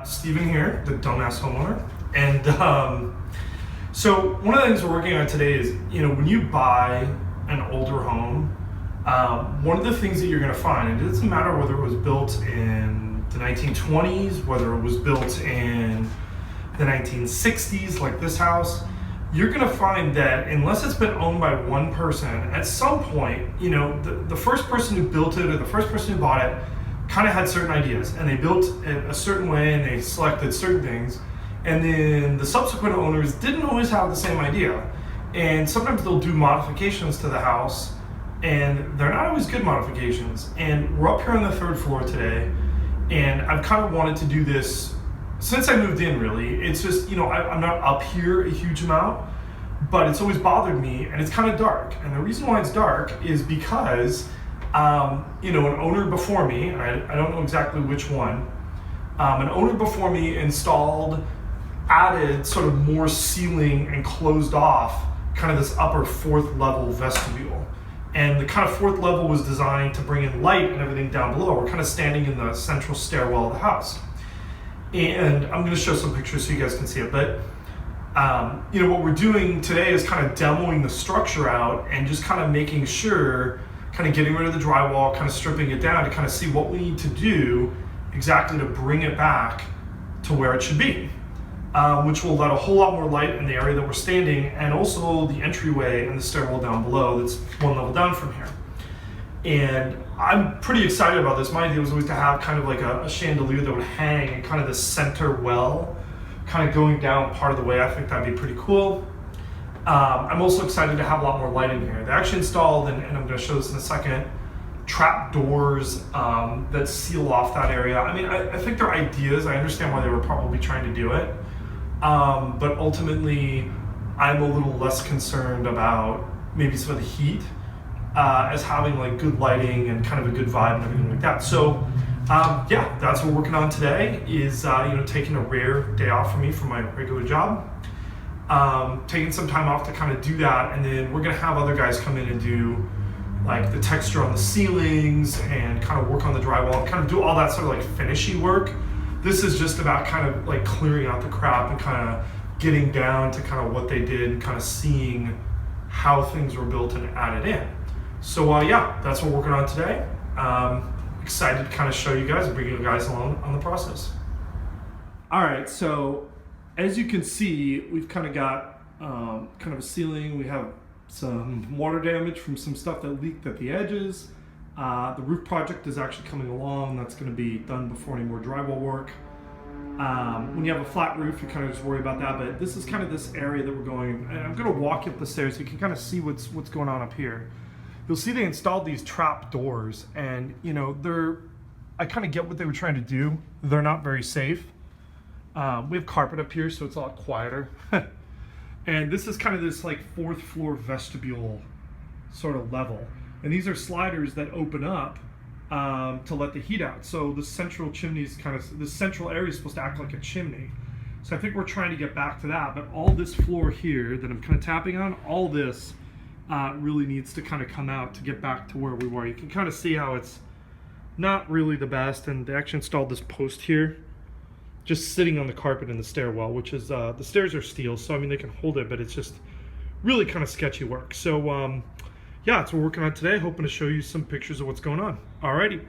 Steven here, the dumbass homeowner. And so one of the things we're working on today is, when you buy an older home, one of the things that you're going to find, and it doesn't matter whether it was built in the 1920s, whether it was built in the 1960s, like this house, you're going to find that unless it's been owned by one person, at some point, the first person who built it or the first person who bought it kind of had certain ideas, and they built it a certain way and they selected certain things, and then the subsequent owners didn't always have the same idea, and sometimes they'll do modifications to the house, and they're not always good modifications. And we're up here on the third floor today, and I've kind of wanted to do this since I moved in. Really, it's just, I'm not up here a huge amount, but it's always bothered me, and it's kind of dark. And the reason why it's dark is because an owner before me, I don't know exactly which one, an owner before me added sort of more ceiling and closed off kind of this upper fourth level vestibule. And the kind of fourth level was designed to bring in light and everything down below. We're kind of standing in the central stairwell of the house. And I'm going to show some pictures so you guys can see it. But what we're doing today is kind of demoing the structure out and just kind of making sure, kind of getting rid of the drywall, kind of stripping it down to kind of see what we need to do exactly to bring it back to where it should be, which will let a whole lot more light in the area that we're standing, and also the entryway and the stairwell down below that's one level down from here. And I'm pretty excited about this. My idea was always to have kind of like a chandelier that would hang in kind of the center well, kind of going down part of the way. I think that'd be pretty cool. I'm also excited to have a lot more light in here. They actually installed, and I'm going to show this in a second, trap doors that seal off that area. I mean, I think they're ideas. I understand why they were probably trying to do it. But ultimately, I'm a little less concerned about maybe some of the heat as having like good lighting and kind of a good vibe and everything like that. So that's what we're working on today is, taking a rare day off for me from my regular job. Taking some time off to kind of do that, and then we're going to have other guys come in and do like the texture on the ceilings and kind of work on the drywall and kind of do all that sort of like finishy work. This is just about kind of like clearing out the crap and kind of getting down to kind of what they did and kind of seeing how things were built and added in. So that's what we're working on today. Excited to kind of show you guys and bring you guys along on the process. All right, so as you can see, we've kind of got kind of a ceiling. We have some water damage from some stuff that leaked at the edges. The roof project is actually coming along. That's going to be done before any more drywall work. When you have a flat roof, you kind of just worry about that. But this is kind of this area that we're going. And I'm going to walk you up the stairs so you can kind of see what's going on up here. You'll see they installed these trap doors, and I kind of get what they were trying to do. They're not very safe. We have carpet up here, so it's a lot quieter. And this is kind of this like fourth floor vestibule sort of level. And these are sliders that open up to let the heat out. So the central chimney is the central area is supposed to act like a chimney. So I think we're trying to get back to that. But all this floor here that I'm kind of tapping on, all this really needs to kind of come out to get back to where we were. You can kind of see how it's not really the best. And they actually installed this post here, just sitting on the carpet in the stairwell, which is, the stairs are steel, so I mean they can hold it, but it's just really kind of sketchy work. So that's what we're working on today, hoping to show you some pictures of what's going on. Alrighty.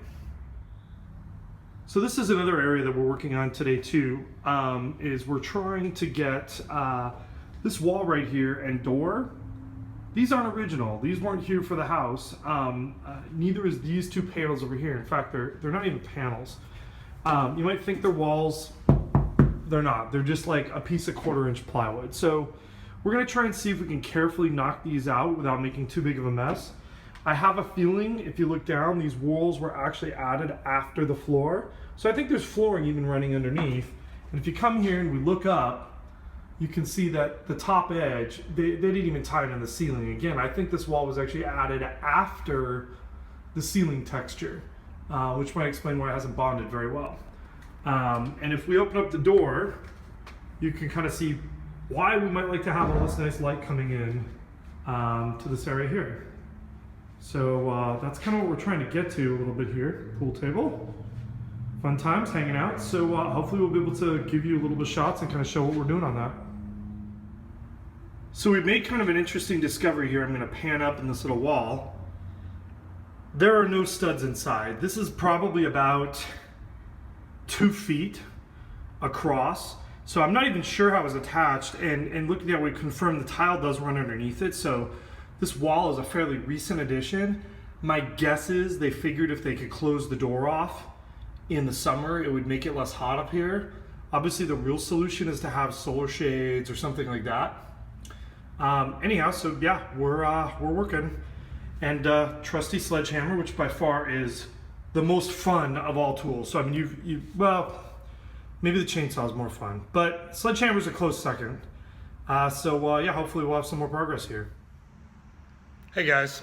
So this is another area that we're working on today too, is we're trying to get this wall right here and door. These aren't original. These weren't here for the house. Neither is these two panels over here. In fact, they're not even panels. You might think they're walls. They're not. They're just like a piece of 1/4-inch plywood. So we're going to try and see if we can carefully knock these out without making too big of a mess. I have a feeling if you look down, these walls were actually added after the floor. So I think there's flooring even running underneath. And if you come here and we look up, you can see that the top edge, they didn't even tie it in the ceiling. Again, I think this wall was actually added after the ceiling texture, which might explain why it hasn't bonded very well. And if we open up the door, you can kind of see why we might like to have all this nice light coming in to this area here. So that's kind of what we're trying to get to a little bit here. Pool table. Fun times hanging out. So hopefully we'll be able to give you a little bit of shots and kind of show what we're doing on that. So we made kind of an interesting discovery here. I'm going to pan up in this little wall. There are no studs inside. This is probably about 2 feet across. So I'm not even sure how it was attached, and looking at it, we confirmed the tile does run underneath it. So this wall is a fairly recent addition. My guess is they figured if they could close the door off in the summer, it would make it less hot up here. Obviously the real solution is to have solar shades or something like that. Anyhow, so yeah, we're working. And trusty sledgehammer, which by far is the most fun of all tools. So I mean, well, maybe the chainsaw is more fun, but sledgehammer is a close second. Yeah, hopefully we'll have some more progress here. Hey guys,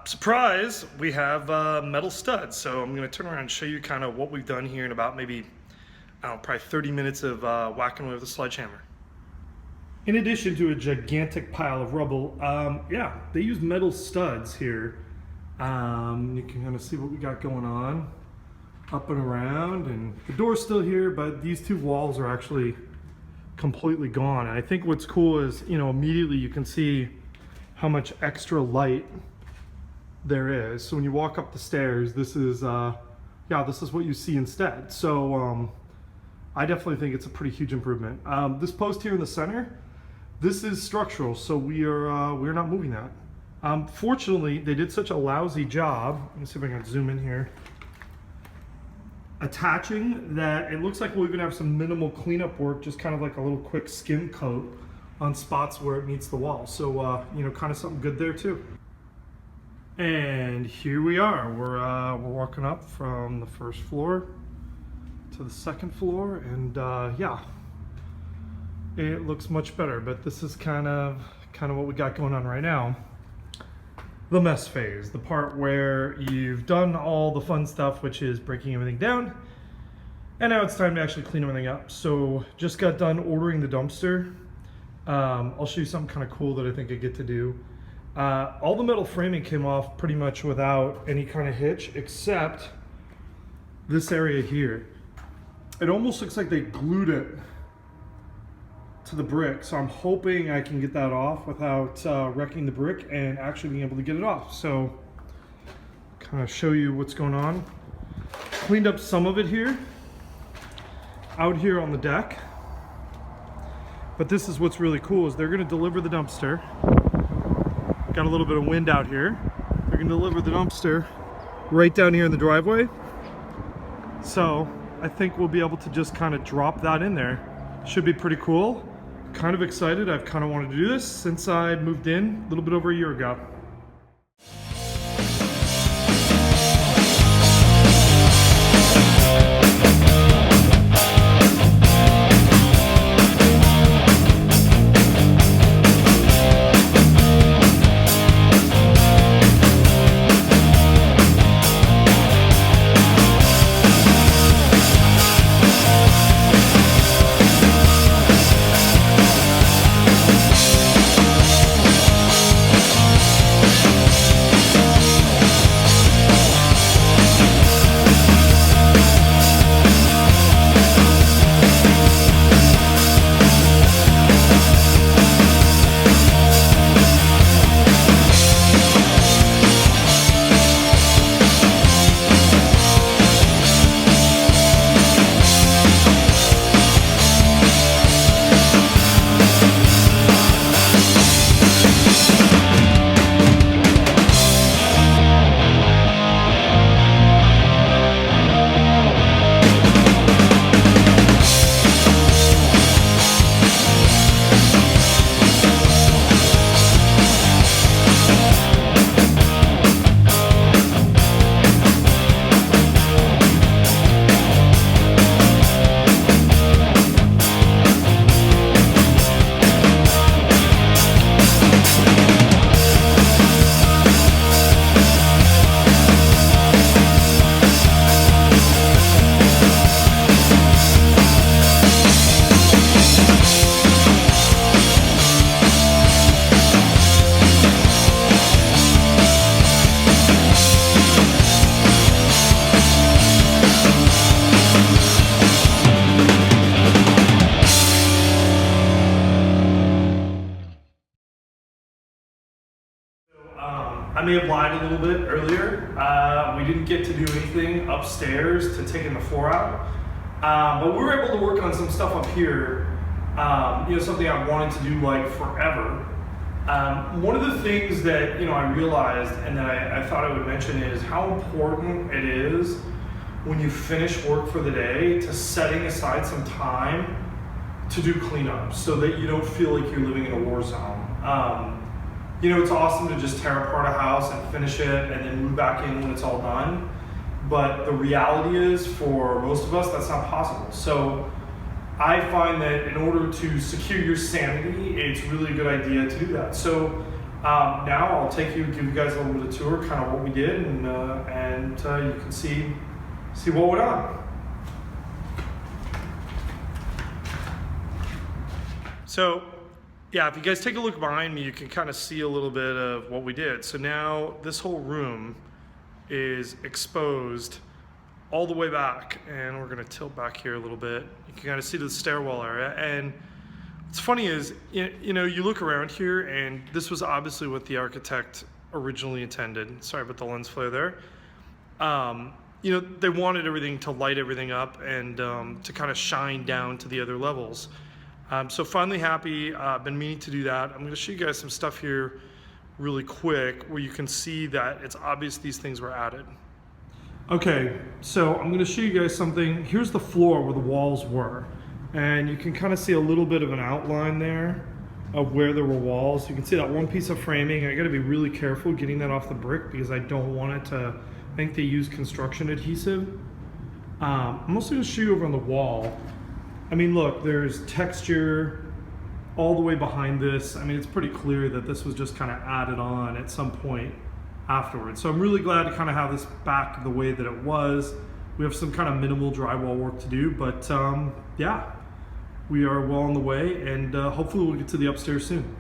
surprise, we have metal studs. So I'm gonna turn around and show you kind of what we've done here in about maybe, I don't know, probably 30 minutes of whacking with a sledgehammer. In addition to a gigantic pile of rubble, yeah, they use metal studs here. You can kind of see what we got going on up and around, and the door's still here, but these 2 walls are actually completely gone. And I think what's cool is, you know, immediately you can see how much extra light there is. So when you walk up the stairs, this is, yeah, this is what you see instead. So I definitely think it's a pretty huge improvement. This post here in the center, this is structural, so we're not moving that. Fortunately, they did such a lousy job. Let me see if I can zoom in here. Attaching that it looks like we'll even have some minimal cleanup work, just kind of like a little quick skim coat on spots where it meets the wall. So you know, kind of something good there too. And here we are. We're walking up from the first floor to the second floor, and yeah, it looks much better. But this is kind of what we got going on right now. The mess phase, the part where you've done all the fun stuff, which is breaking everything down, and now it's time to actually clean everything up. So just got done ordering the dumpster. I'll show you something kind of cool that I think I get to do. All the metal framing came off pretty much without any kind of hitch, except this area here. It almost looks like they glued it to the brick, so I'm hoping I can get that off without wrecking the brick and actually being able to get it off. So kind of show you what's going on. Cleaned up some of it here out here on the deck, but this is what's really cool is they're going to deliver the dumpster. Got a little bit of wind out here. They're going to deliver the dumpster right down here in the driveway, so I think we'll be able to just kind of drop that in there. Should be pretty cool. Kind of excited. I've kind of wanted to do this since I moved in a little bit over a year ago. I may have lied a little bit earlier. We didn't get to do anything upstairs to taking the floor out, but we were able to work on some stuff up here. Something I wanted to do like forever. One of the things that I realized and that I thought I would mention is how important it is when you finish work for the day to setting aside some time to do cleanup so that you don't feel like you're living in a war zone. It's awesome to just tear apart a house and finish it and then move back in when it's all done. But the reality is, for most of us, that's not possible. So I find that in order to secure your sanity, it's really a good idea to do that. So now I'll give you guys a little bit of tour, kind of what we did, and you can see what went on. So, yeah, if you guys take a look behind me, you can kind of see a little bit of what we did. So now this whole room is exposed all the way back, and we're gonna tilt back here a little bit. You can kind of see the stairwell area. And what's funny is, you look around here, and this was obviously what the architect originally intended. Sorry about the lens flare there. They wanted everything to light everything up and to kind of shine down to the other levels. So finally happy, I've been meaning to do that. I'm gonna show you guys some stuff here really quick where you can see that it's obvious these things were added. Okay, so I'm gonna show you guys something. Here's the floor where the walls were. And you can kind of see a little bit of an outline there of where there were walls. You can see that one piece of framing. I gotta be really careful getting that off the brick because I don't want it to, I think they use construction adhesive. I'm also gonna show you over on the wall. I mean, look, there's texture all the way behind this. I mean, it's pretty clear that this was just kind of added on at some point afterwards. So I'm really glad to kind of have this back the way that it was. We have some kind of minimal drywall work to do, but yeah, we are well on the way, and hopefully we'll get to the upstairs soon.